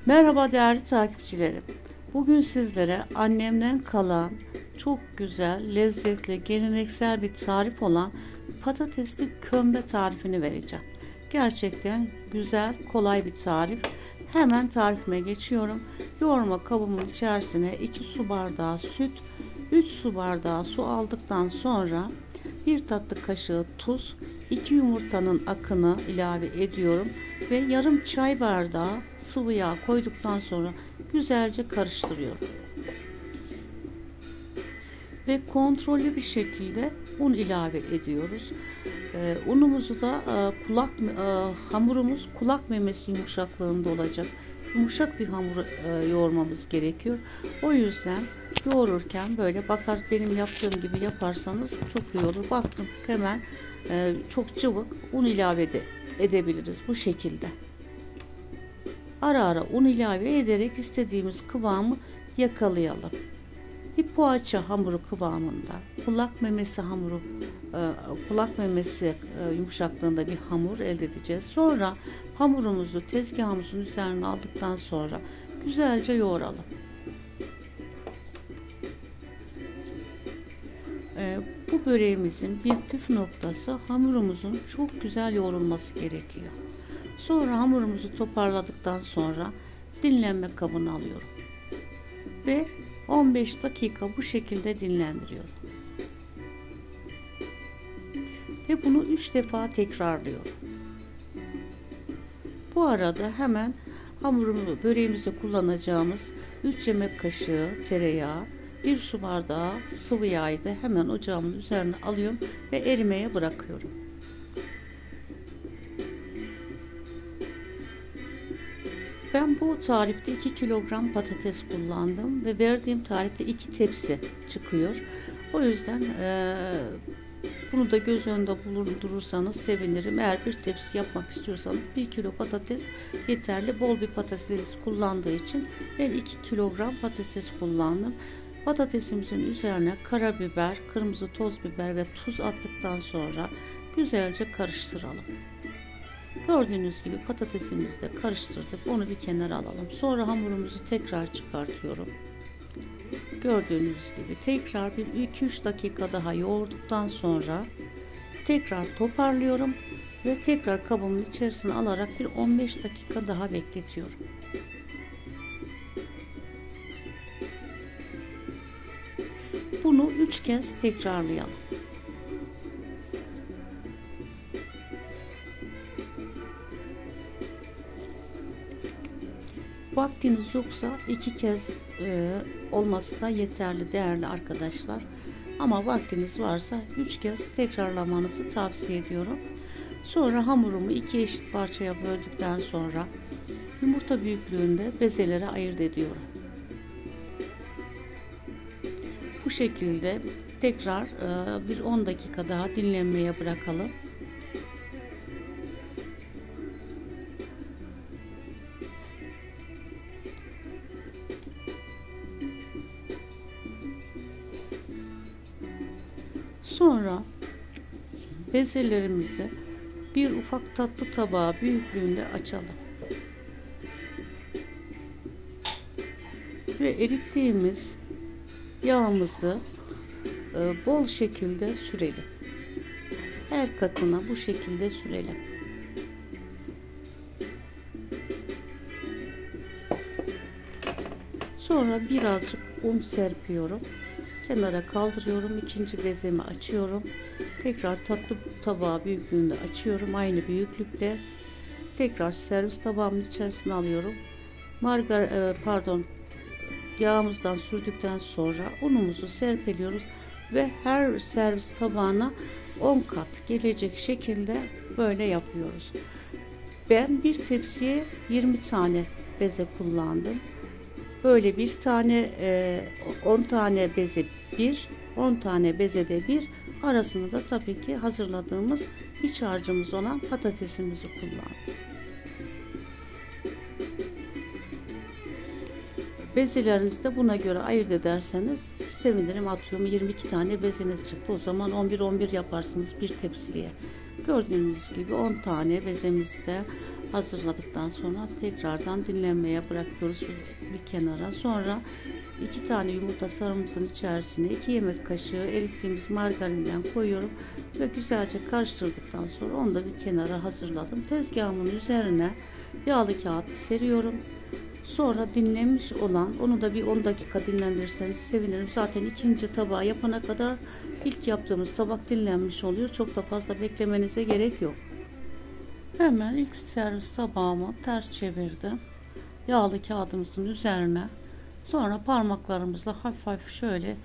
Merhaba değerli takipçilerim. Bugün sizlere annemden kalan çok güzel, lezzetli, geleneksel bir tarif olan patatesli kömbe tarifini vereceğim. Gerçekten güzel, kolay bir tarif. Hemen tarifime geçiyorum. Yoğurma kabımın içerisine 2 su bardağı süt, 3 su bardağı su aldıktan sonra 1 tatlı kaşığı tuz, 2 yumurtanın akını ilave ediyorum ve yarım çay bardağı sıvı yağ koyduktan sonra güzelce karıştırıyorum. Ve kontrollü bir şekilde un ilave ediyoruz. Unumuzu da hamurumuz kulak memesi yumuşaklığında olacak. Yumuşak bir hamur yoğurmamız gerekiyor. O yüzden yoğururken böyle benim yaptığım gibi yaparsanız çok iyi olur. Baktım hemen çok cıvık un ilave edebiliriz bu şekilde. Ara ara un ilave ederek istediğimiz kıvamı yakalayalım. Bir poğaça hamuru kıvamında, kulak memesi yumuşaklığında bir hamur elde edeceğiz. Sonra hamurumuzu tezgahımızın üzerine aldıktan sonra güzelce yoğuralım. Bu böreğimizin bir püf noktası hamurumuzun çok güzel yoğrulması gerekiyor. Sonra hamurumuzu toparladıktan sonra dinlenme kabına alıyorum. Ve 15 dakika bu şekilde dinlendiriyorum. Ve bunu 3 defa tekrarlıyorum. Bu arada hemen böreğimizde kullanacağımız 3 yemek kaşığı tereyağı, 1 su bardağı sıvı yağı da hemen ocağımın üzerine alıyorum ve erimeye bırakıyorum. Ben bu tarifte 2 kilogram patates kullandım ve verdiğim tarifte 2 tepsi çıkıyor. O yüzden bunu da göz önünde bulundurursanız sevinirim. Eğer bir tepsi yapmak istiyorsanız 1 kilo patates yeterli. Bol bir patates kullandığı için ben 2 kilogram patates kullandım. Patatesimizin üzerine karabiber, kırmızı toz biber ve tuz attıktan sonra güzelce karıştıralım. Gördüğünüz gibi patatesimizi de karıştırdık. Onu bir kenara alalım. Sonra hamurumuzu tekrar çıkartıyorum. Gördüğünüz gibi tekrar bir 2-3 dakika daha yoğurduktan sonra tekrar toparlıyorum ve tekrar kabımın içerisine alarak bir 15 dakika daha bekletiyorum. Bunu 3 kez tekrarlayalım. Vaktiniz yoksa 2 kez olması da yeterli değerli arkadaşlar. Ama vaktiniz varsa 3 kez tekrarlamanızı tavsiye ediyorum. Sonra hamurumu 2 eşit parçaya böldükten sonra yumurta büyüklüğünde bezelere ayırt ediyorum. Bu şekilde tekrar bir 10 dakika daha dinlenmeye bırakalım. Sonra bezelerimizi bir ufak tatlı tabağı büyüklüğünde açalım. Ve erittiğimiz yağımızı bol şekilde sürelim. Her katına bu şekilde sürelim. Sonra birazcık un serpiyorum. Kenara kaldırıyorum. İkinci bezemi açıyorum. Tekrar tatlı tabağı büyüklüğünde açıyorum. Aynı büyüklükte. Tekrar servis tabağımın içerisine alıyorum. Yağımızdan sürdükten sonra unumuzu serpeliyoruz ve her servis tabağına 10 kat gelecek şekilde böyle yapıyoruz. Ben bir tepsiye 20 tane beze kullandım. Böyle 10 tane beze 10 tane beze de arasında da tabii ki hazırladığımız iç harcımız olan patatesimizi kullandım. Bezelerinizi de buna göre ayırt ederseniz sevinirim. Atıyorum 22 tane bezeniz çıktı. O zaman 11 yaparsınız bir tepsiye. Gördüğünüz gibi 10 tane bezemizi de hazırladıktan sonra tekrardan dinlenmeye bırakıyoruz bir kenara. Sonra 2 tane yumurta sarımızın içerisine 2 yemek kaşığı erittiğimiz margarinden koyuyorum ve güzelce karıştırdıktan sonra onu da bir kenara hazırladım. Tezgahımın üzerine yağlı kağıt seriyorum. Sonra dinlenmiş olan, onu da bir 10 dakika dinlendirirseniz sevinirim. Zaten ikinci tabağı yapana kadar ilk yaptığımız tabak dinlenmiş oluyor. Çok da fazla beklemenize gerek yok. Hemen ilk servis tabağımı ters çevirdim. Yağlı kağıdımızın üzerine. Sonra parmaklarımızla hafif hafif şöyle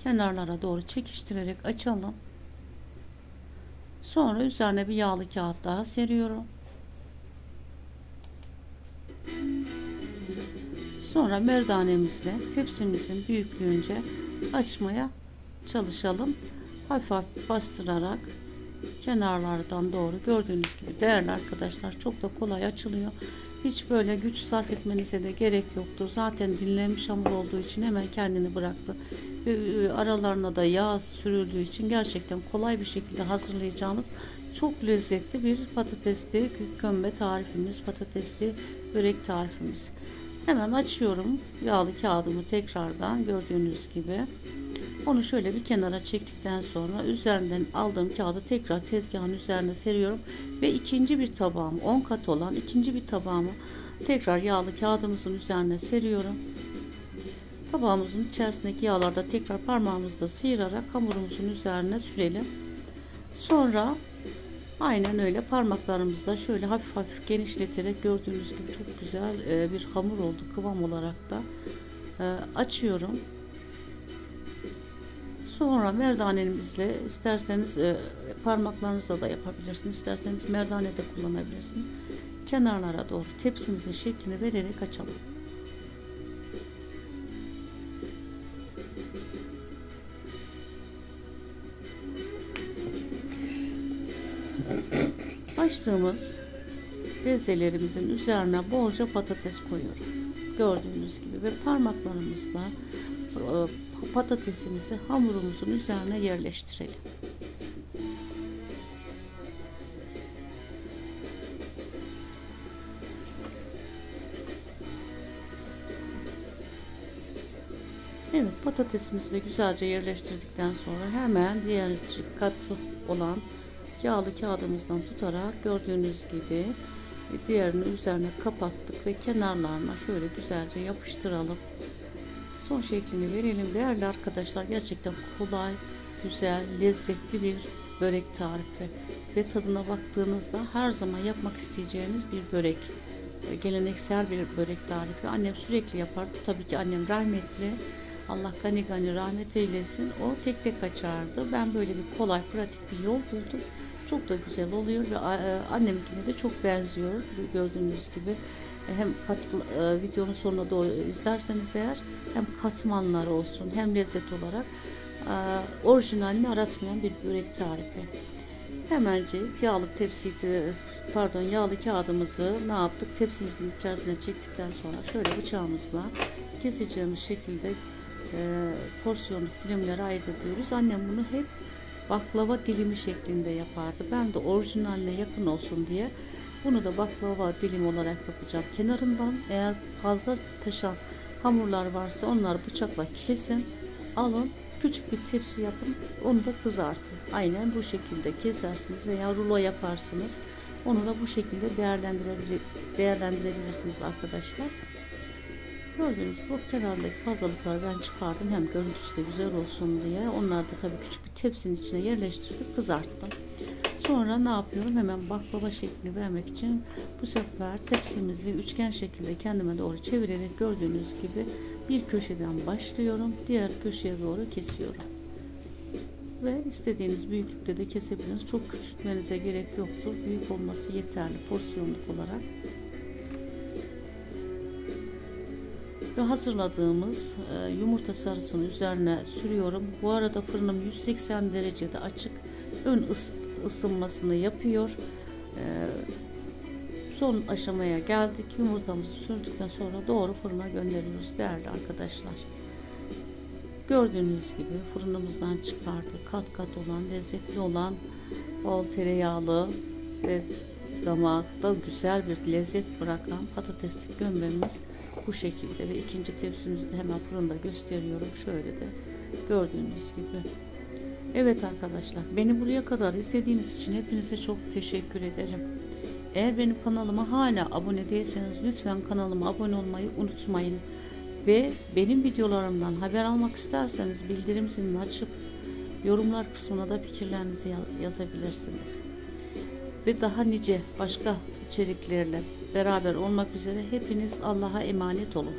kenarlara doğru çekiştirerek açalım. Sonra üzerine bir yağlı kağıt daha seriyorum. Sonra merdanemizle tepsimizin büyüklüğünce açmaya çalışalım. Hafif hafif bastırarak kenarlardan doğru, gördüğünüz gibi değerli arkadaşlar, çok da kolay açılıyor. Hiç böyle güç sarf etmenize de gerek yoktur. Zaten dinlenmiş hamur olduğu için hemen kendini bıraktı. Ve aralarına da yağ sürüldüğü için gerçekten kolay bir şekilde hazırlayacağımız çok lezzetli bir patatesli kömbe tarifimiz, patatesli börek tarifimiz. Hemen açıyorum yağlı kağıdımı tekrardan, gördüğünüz gibi. Onu şöyle bir kenara çektikten sonra üzerinden aldığım kağıdı tekrar tezgahın üzerine seriyorum ve ikinci bir tabağımı, 10 kat olan ikinci bir tabağımı tekrar yağlı kağıdımızın üzerine seriyorum. Tabağımızın içerisindeki yağlarda tekrar parmağımızla sıyırarak hamurumuzun üzerine sürelim. Sonra aynen öyle parmaklarımızla şöyle hafif hafif genişleterek, gördüğünüz gibi çok güzel bir hamur oldu kıvam olarak da. Açıyorum. Sonra merdanemizle isterseniz parmaklarınızla da yapabilirsiniz. İsterseniz merdane de kullanabilirsiniz. Kenarlara doğru tepsimizin şeklini vererek açalım. Açtığımız bezelerimizin üzerine bolca patates koyuyorum. Gördüğünüz gibi ve parmaklarımızla patatesimizi hamurumuzun üzerine yerleştirelim. Evet, patatesimizi de güzelce yerleştirdikten sonra hemen diğer katı olan yağlı kağıdımızdan tutarak, gördüğünüz gibi diğerini üzerine kapattık ve kenarlarına şöyle güzelce yapıştıralım. Son şeklini verelim. Değerli arkadaşlar, gerçekten kolay, güzel, lezzetli bir börek tarifi ve tadına baktığınızda her zaman yapmak isteyeceğiniz bir börek. Geleneksel bir börek tarifi. Annem sürekli yapardı. Tabii ki annem rahmetli. Allah gani gani rahmet eylesin. O tek tek açardı. Ben böyle bir kolay, pratik bir yol buldum. Çok da güzel oluyor ve anneminkine de çok benziyor. Gördüğünüz gibi hem videonun sonuna doğru izlerseniz eğer, hem katmanları olsun hem lezzet olarak orijinalini aratmayan bir börek tarifi. Hemencik yağlı kağıdımızı ne yaptık? Tepsimizin içerisine çektikten sonra şöyle bıçağımızla keseceğimiz şekilde porsiyonluk dilimlere ayırt ediyoruz. Annem bunu hep baklava dilimi şeklinde yapardı. Ben de orijinaline yakın olsun diye bunu da baklava dilim olarak yapacağım. Kenarından eğer fazla taşan hamurlar varsa onları bıçakla kesin, alın, küçük bir tepsi yapın, onu da kızartın. Aynen bu şekilde kesersiniz veya rulo yaparsınız. Onu da bu şekilde değerlendirebilirsiniz arkadaşlar. Gördüğünüz gibi bu kenardaki fazlalıkları ben çıkardım, hem görüntüsü de güzel olsun diye. Onları da tabii küçük bir tepsinin içine yerleştirip kızarttım. Sonra ne yapıyorum? Hemen baklava şeklini vermek için bu sefer tepsimizi üçgen şekilde kendime doğru çevirerek, gördüğünüz gibi bir köşeden başlıyorum. Diğer köşeye doğru kesiyorum. Ve istediğiniz büyüklükte de kesebilirsiniz. Çok küçültmenize gerek yoktur. Büyük olması yeterli porsiyonluk olarak. Ve hazırladığımız yumurta sarısını üzerine sürüyorum. Bu arada fırınım 180 derecede açık. Ön ısınmasını yapıyor. Son aşamaya geldik. Yumurtamızı sürdükten sonra doğru fırına gönderiyoruz değerli arkadaşlar. Gördüğünüz gibi fırınımızdan çıkardık. Kat kat olan, lezzetli olan, bol tereyağlı ve damakta güzel bir lezzet bırakan patatesli gömbemiz bu şekilde ve ikinci tepsimizi de hemen fırında gösteriyorum. Şöyle de gördüğünüz gibi. Evet arkadaşlar, beni buraya kadar izlediğiniz için hepinize çok teşekkür ederim. Eğer benim kanalıma hala abone değilseniz lütfen kanalıma abone olmayı unutmayın. Ve benim videolarımdan haber almak isterseniz bildirim zilini açıp yorumlar kısmına da fikirlerinizi yazabilirsiniz. Ve daha nice başka içeriklerle beraber olmak üzere hepiniz Allah'a emanet olun.